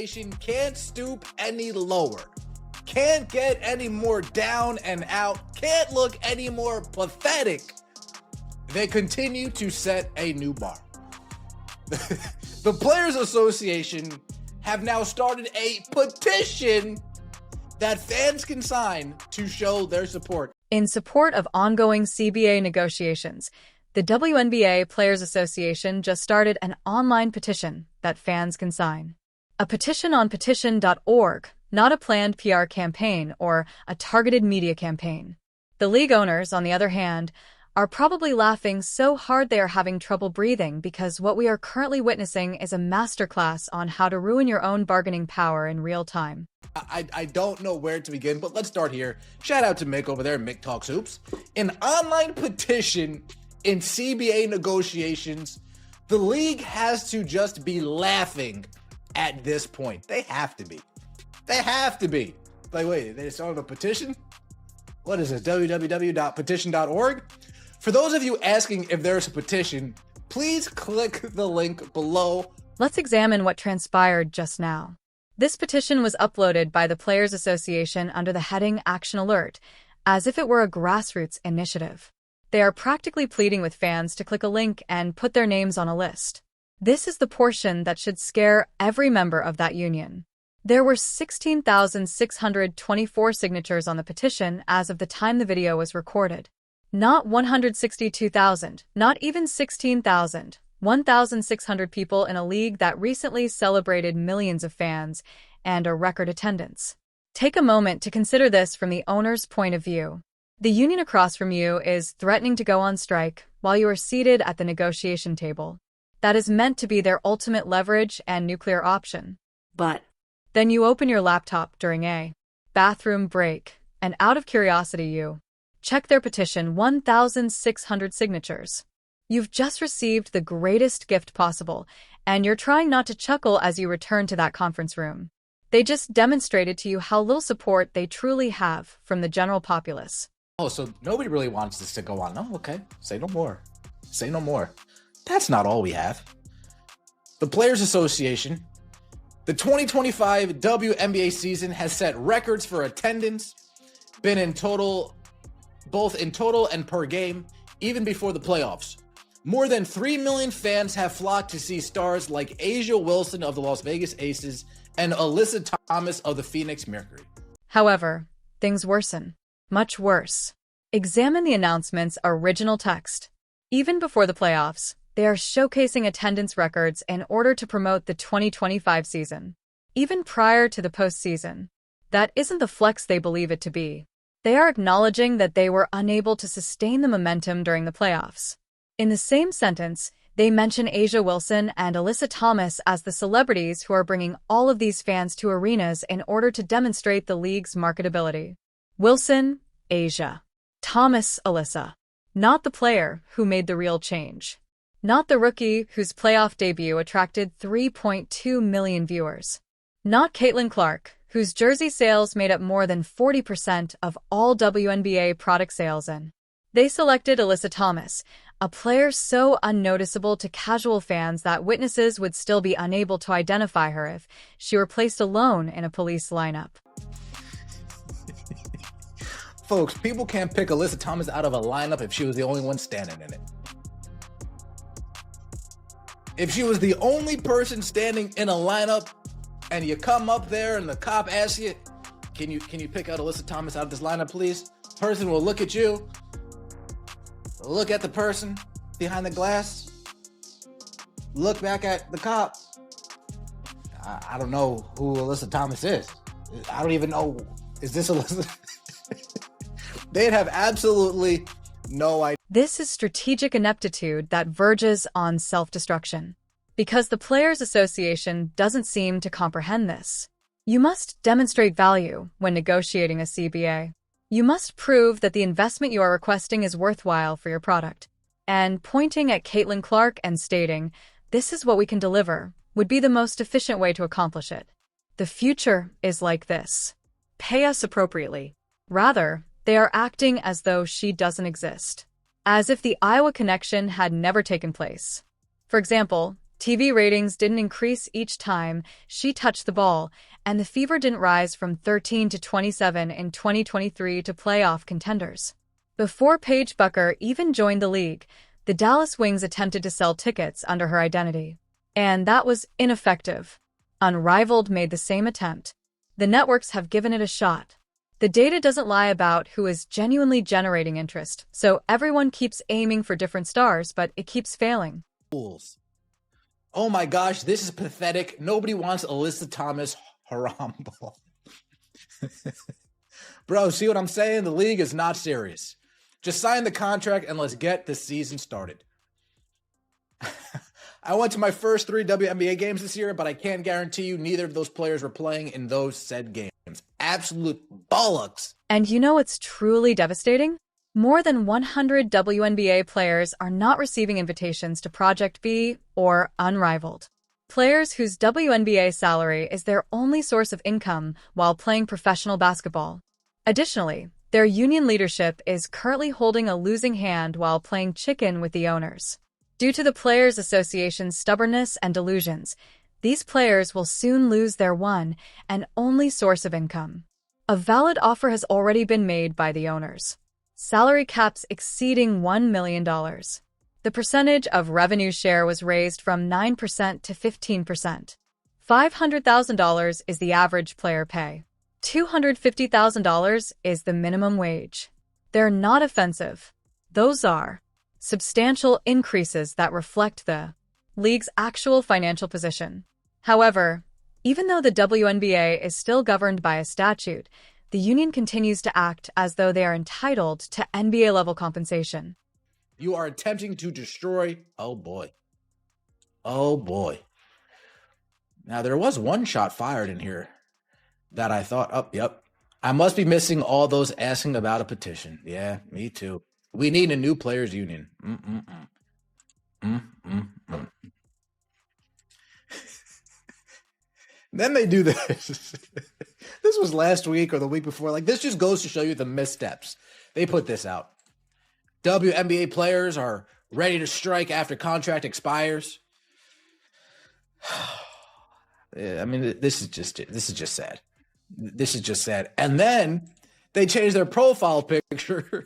Can't stoop any lower, can't get any more down and out, can't look any more pathetic. They continue to set a new bar. The Players Association have now started a petition that fans can sign to show their support. In support of ongoing CBA negotiations, the WNBA Players Association just started an online petition that fans can sign. A petition on petition.org, not a planned PR campaign or a targeted media campaign. The league owners, on the other hand, are probably laughing so hard they are having trouble breathing because what we are currently witnessing is a masterclass on how to ruin your own bargaining power in real time. I don't know where to begin, but let's start here. Shout out to Mick over there, Mick Talks Hoops. An online petition in CBA negotiations. The league has to just be laughing at this point. They have to be. They have to be. Like, wait, they started a petition? What is this, www.petition.org? For those of you asking if there's a petition, please click the link below. Let's examine what transpired just now. This petition was uploaded by the Players Association under the heading Action Alert, as if it were a grassroots initiative. They are practically pleading with fans to click a link and put their names on a list. This is the portion that should scare every member of that union. There were 16,624 signatures on the petition as of the time the video was recorded. Not 162,000, not even 16,000, 1,600 people in a league that recently celebrated millions of fans and a record attendance. Take a moment to consider this from the owner's point of view. The union across from you is threatening to go on strike while you are seated at the negotiation table. That is meant to be their ultimate leverage and nuclear option. But then you open your laptop during a bathroom break, and out of curiosity you check their petition 1,600 signatures. You've just received the greatest gift possible, and you're trying not to chuckle as you return to that conference room. They just demonstrated to you how little support they truly have from the general populace. Oh, so nobody really wants this to go on. No, okay. Say no more. Say no more. That's not all we have. The Players Association, the 2025 WNBA season has set records for attendance, been in total, both in total and per game, even before the playoffs. More than 3 million fans have flocked to see stars like A'ja Wilson of the Las Vegas Aces and Alyssa Thomas of the Phoenix Mercury. However, things worsen. Much worse. Examine the announcement's original text. Even before the playoffs, they are showcasing attendance records in order to promote the 2025 season. Even prior to the postseason, that isn't the flex they believe it to be. They are acknowledging that they were unable to sustain the momentum during the playoffs. In the same sentence, they mention A'ja Wilson and Alyssa Thomas as the celebrities who are bringing all of these fans to arenas in order to demonstrate the league's marketability. Wilson, A'ja. Thomas, Alyssa. Not the player who made the real change. Not the rookie whose playoff debut attracted 3.2 million viewers. Not Caitlin Clark, whose jersey sales made up more than 40% of all WNBA product sales in. They selected Alyssa Thomas, a player so unnoticeable to casual fans that witnesses would still be unable to identify her if she were placed alone in a police lineup. Folks, people can't pick Alyssa Thomas out of a lineup if she was the only one standing in it. If she was the only person standing in a lineup and you come up there and the cop asks you, can you pick out Alyssa Thomas out of this lineup, please? Person will look at you, look at the person behind the glass, look back at the cop. I don't know who Alyssa Thomas is. I don't even know, is this Alyssa? They'd have absolutely no idea. This is strategic ineptitude that verges on self-destruction. Because the Players Association doesn't seem to comprehend this. You must demonstrate value when negotiating a CBA. You must prove that the investment you are requesting is worthwhile for your product. And pointing at Caitlin Clark and stating, "This is what we can deliver," would be the most efficient way to accomplish it. The future is like this. Pay us appropriately. Rather, they are acting as though she doesn't exist. As if the Iowa connection had never taken place. For example, TV ratings didn't increase each time she touched the ball, and the Fever didn't rise from 13 to 27 in 2023 to playoff contenders. Before Paige Bucker even joined the league, the Dallas Wings attempted to sell tickets under her identity. And that was ineffective. Unrivaled made the same attempt. The networks have given it a shot. The data doesn't lie about who is genuinely generating interest, so everyone keeps aiming for different stars, but it keeps failing. Oh my gosh, this is pathetic. Nobody wants Alyssa Thomas Harambe. Bro, see what I'm saying? The league is not serious. Just sign the contract and let's get the season started. I went to my first 3 WNBA games this year, but I can't guarantee you neither of those players were playing in those said games. Absolute bollocks. And you know what's truly devastating? More than 100 WNBA players are not receiving invitations to Project B or Unrivaled. Players whose WNBA salary is their only source of income while playing professional basketball. Additionally, their union leadership is currently holding a losing hand while playing chicken with the owners. Due to the Players Association's stubbornness and delusions, these players will soon lose their one and only source of income. A valid offer has already been made by the owners. Salary caps exceeding $1 million. The percentage of revenue share was raised from 9% to 15%. $500,000 is the average player pay. $250,000 is the minimum wage. They're not offensive. Those are substantial increases that reflect the league's actual financial position. However, even though the WNBA is still governed by a statute, the union continues to act as though they are entitled to NBA-level compensation. You are attempting to destroy... Oh, boy. Oh, boy. Now, there was one shot fired in here that I thought, oh, yep. I must be missing all those asking about a petition. Yeah, me too. We need a new players union. Then they do this. This was last week or the week before. Like, this just goes to show you the missteps. They put this out. WNBA players are ready to strike after contract expires. Yeah, I mean, this is just sad. This is just sad. And then they change their profile picture.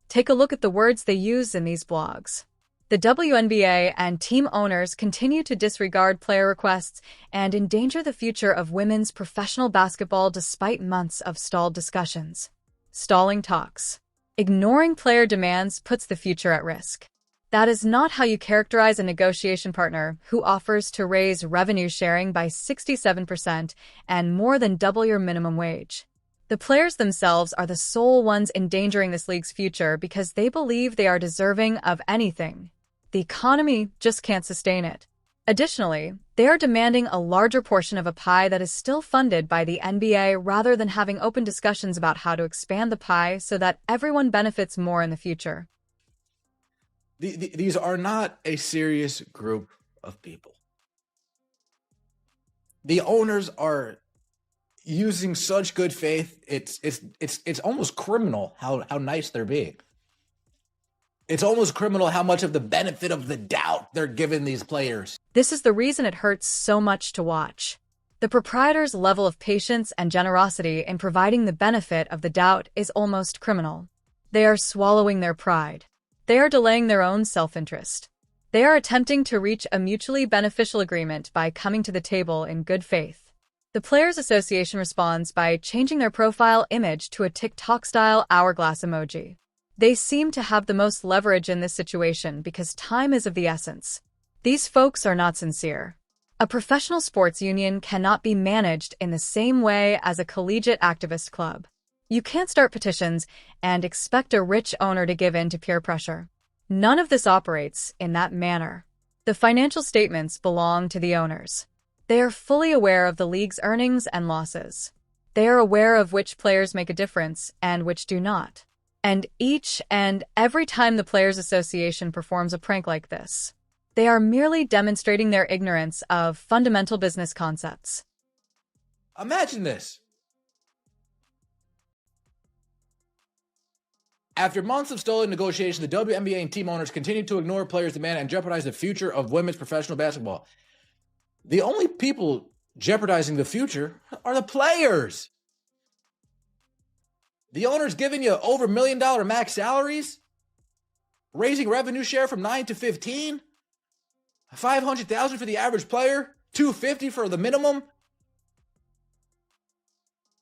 Take a look at the words they use in these blogs. The WNBA and team owners continue to disregard player requests and endanger the future of women's professional basketball despite months of stalled discussions. Stalling talks. Ignoring player demands puts the future at risk. That is not how you characterize a negotiation partner who offers to raise revenue sharing by 67% and more than double your minimum wage. The players themselves are the sole ones endangering this league's future because they believe they are deserving of anything. The economy just can't sustain it. Additionally, they are demanding a larger portion of a pie that is still funded by the NBA rather than having open discussions about how to expand the pie so that everyone benefits more in the future. These are not a serious group of people. The owners are using such good faith. It's almost criminal how nice they're being. It's almost criminal how much of the benefit of the doubt they're giving these players. This is the reason it hurts so much to watch. The proprietors' level of patience and generosity in providing the benefit of the doubt is almost criminal. They are swallowing their pride. They are delaying their own self-interest. They are attempting to reach a mutually beneficial agreement by coming to the table in good faith. The Players Association responds by changing their profile image to a TikTok-style hourglass emoji. They seem to have the most leverage in this situation because time is of the essence. These folks are not sincere. A professional sports union cannot be managed in the same way as a collegiate activist club. You can't start petitions and expect a rich owner to give in to peer pressure. None of this operates in that manner. The financial statements belong to the owners. They are fully aware of the league's earnings and losses. They are aware of which players make a difference and which do not. And each and every time the Players Association performs a prank like this, they are merely demonstrating their ignorance of fundamental business concepts. Imagine this. After months of stalling negotiations, the WNBA and team owners continue to ignore players' demand and jeopardize the future of women's professional basketball. The only people jeopardizing the future are the players. The owner's giving you over $1 million max salaries, raising revenue share from 9 to 15, $500,000 for the average player, $250 for the minimum.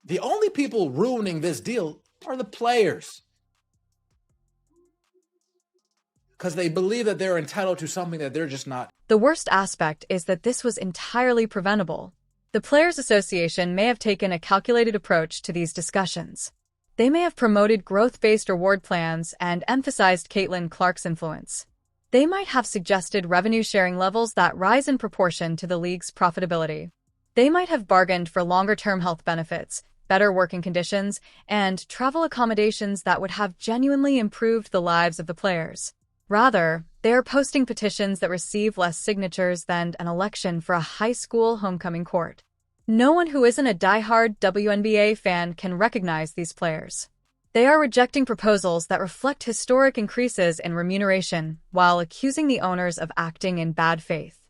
The only people ruining this deal are the players, because they believe that they're entitled to something that they're just not. The worst aspect is that this was entirely preventable. The Players Association may have taken a calculated approach to these discussions. They may have promoted growth-based reward plans and emphasized Caitlin Clark's influence. They might have suggested revenue-sharing levels that rise in proportion to the league's profitability. They might have bargained for longer-term health benefits, better working conditions, and travel accommodations that would have genuinely improved the lives of the players. Rather, they are posting petitions that receive less signatures than an election for a high school homecoming court. No one who isn't a die-hard WNBA fan can recognize these players. They are rejecting proposals that reflect historic increases in remuneration while accusing the owners of acting in bad faith.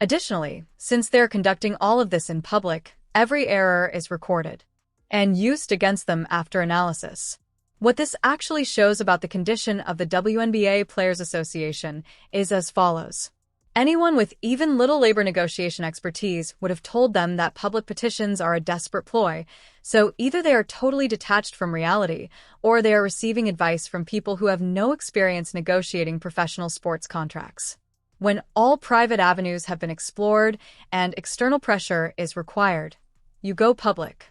Additionally, since they're conducting all of this in public, every error is recorded and used against them after analysis. What this actually shows about the condition of the WNBA Players Association is as follows. Anyone with even little labor negotiation expertise would have told them that public petitions are a desperate ploy, so either they are totally detached from reality, or they are receiving advice from people who have no experience negotiating professional sports contracts. When all private avenues have been explored and external pressure is required, you go public.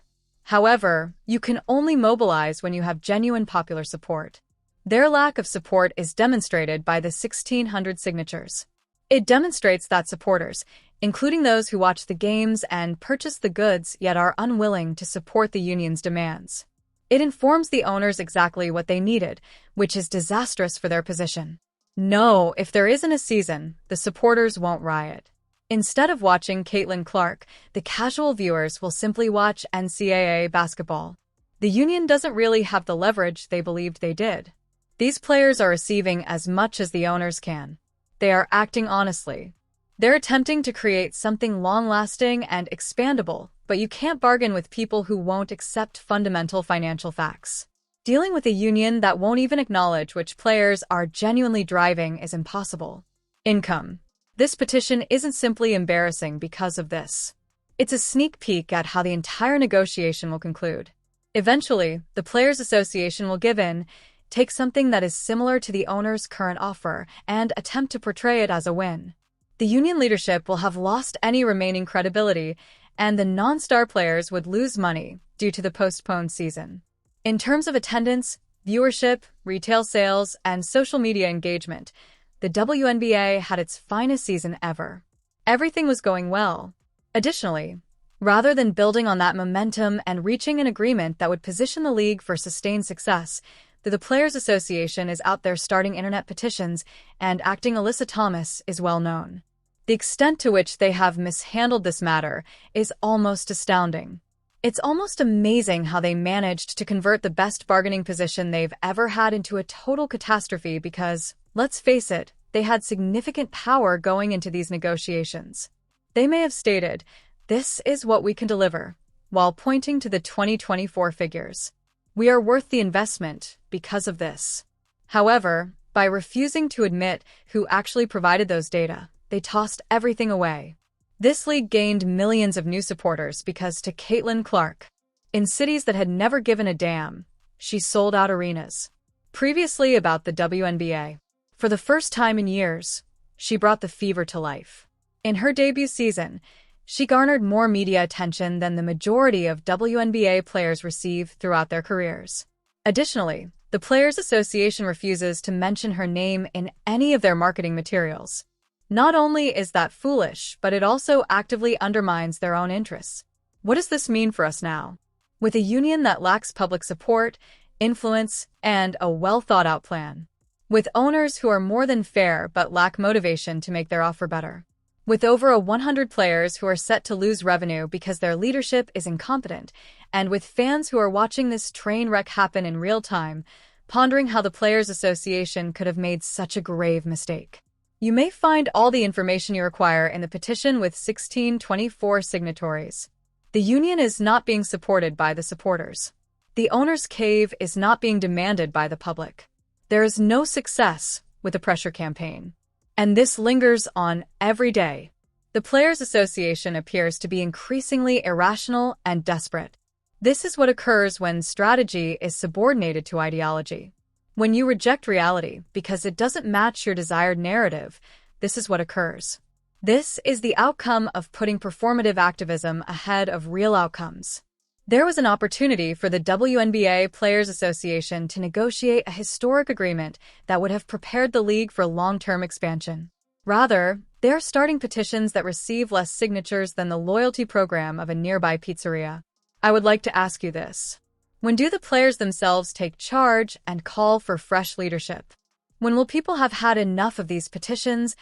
However, you can only mobilize when you have genuine popular support. Their lack of support is demonstrated by the 1,600 signatures. It demonstrates that supporters, including those who watch the games and purchase the goods yet are unwilling to support the union's demands. It informs the owners exactly what they needed, which is disastrous for their position. No, if there isn't a season, the supporters won't riot. Instead of watching Caitlin Clark, the casual viewers will simply watch NCAA basketball. The union doesn't really have the leverage they believed they did. These players are receiving as much as the owners can. They are acting honestly. They're attempting to create something long-lasting and expandable, but you can't bargain with people who won't accept fundamental financial facts. Dealing with a union that won't even acknowledge which players are genuinely driving is impossible. Income. This petition isn't simply embarrassing because of this. It's a sneak peek at how the entire negotiation will conclude. Eventually, the Players Association will give in, take something that is similar to the owner's current offer, and attempt to portray it as a win. The union leadership will have lost any remaining credibility, and the non-star players would lose money due to the postponed season. In terms of attendance, viewership, retail sales, and social media engagement, the WNBA had its finest season ever. Everything was going well. Additionally, rather than building on that momentum and reaching an agreement that would position the league for sustained success, the Players Association is out there starting internet petitions and acting Alyssa Thomas is well known. The extent to which they have mishandled this matter is almost astounding. It's almost amazing how they managed to convert the best bargaining position they've ever had into a total catastrophe because, let's face it, they had significant power going into these negotiations. They may have stated, "This is what we can deliver," while pointing to the 2024 figures. We are worth the investment because of this. However, by refusing to admit who actually provided those data, they tossed everything away. This league gained millions of new supporters because to Caitlin Clark, in cities that had never given a damn, she sold out arenas. Previously about the WNBA, for the first time in years, she brought the fever to life. In her debut season, she garnered more media attention than the majority of WNBA players receive throughout their careers. Additionally, the Players Association refuses to mention her name in any of their marketing materials. Not only is that foolish, but it also actively undermines their own interests. What does this mean for us now? With a union that lacks public support, influence, and a well-thought-out plan. With owners who are more than fair but lack motivation to make their offer better. With over 100 players who are set to lose revenue because their leadership is incompetent, and with fans who are watching this train wreck happen in real time, pondering how the Players Association could have made such a grave mistake. You may find all the information you require in the petition with 1624 signatories. The union is not being supported by the supporters. The owner's cave is not being demanded by the public. There is no success with the pressure campaign. And this lingers on every day. The Players Association appears to be increasingly irrational and desperate. This is what occurs when strategy is subordinated to ideology. When you reject reality because it doesn't match your desired narrative, this is what occurs. This is the outcome of putting performative activism ahead of real outcomes. There was an opportunity for the WNBA Players Association to negotiate a historic agreement that would have prepared the league for long-term expansion. Rather, they're starting petitions that receive less signatures than the loyalty program of a nearby pizzeria. I would like to ask you this. When do the players themselves take charge and call for fresh leadership? When will people have had enough of these petitions,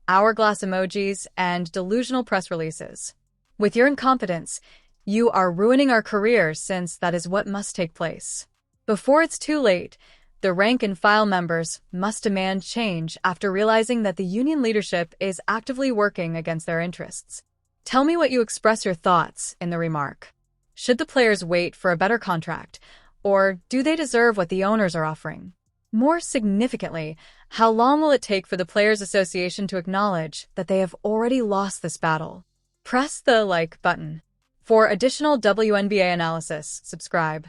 hourglass emojis, and delusional press releases? With your incompetence, you are ruining our careers, since that is what must take place. Before it's too late, the rank-and-file members must demand change after realizing that the union leadership is actively working against their interests. Tell me what you express your thoughts in the remark. Should the players wait for a better contract, or do they deserve what the owners are offering? More significantly, how long will it take for the Players Association to acknowledge that they have already lost this battle? Press the like button. For additional WNBA analysis, subscribe.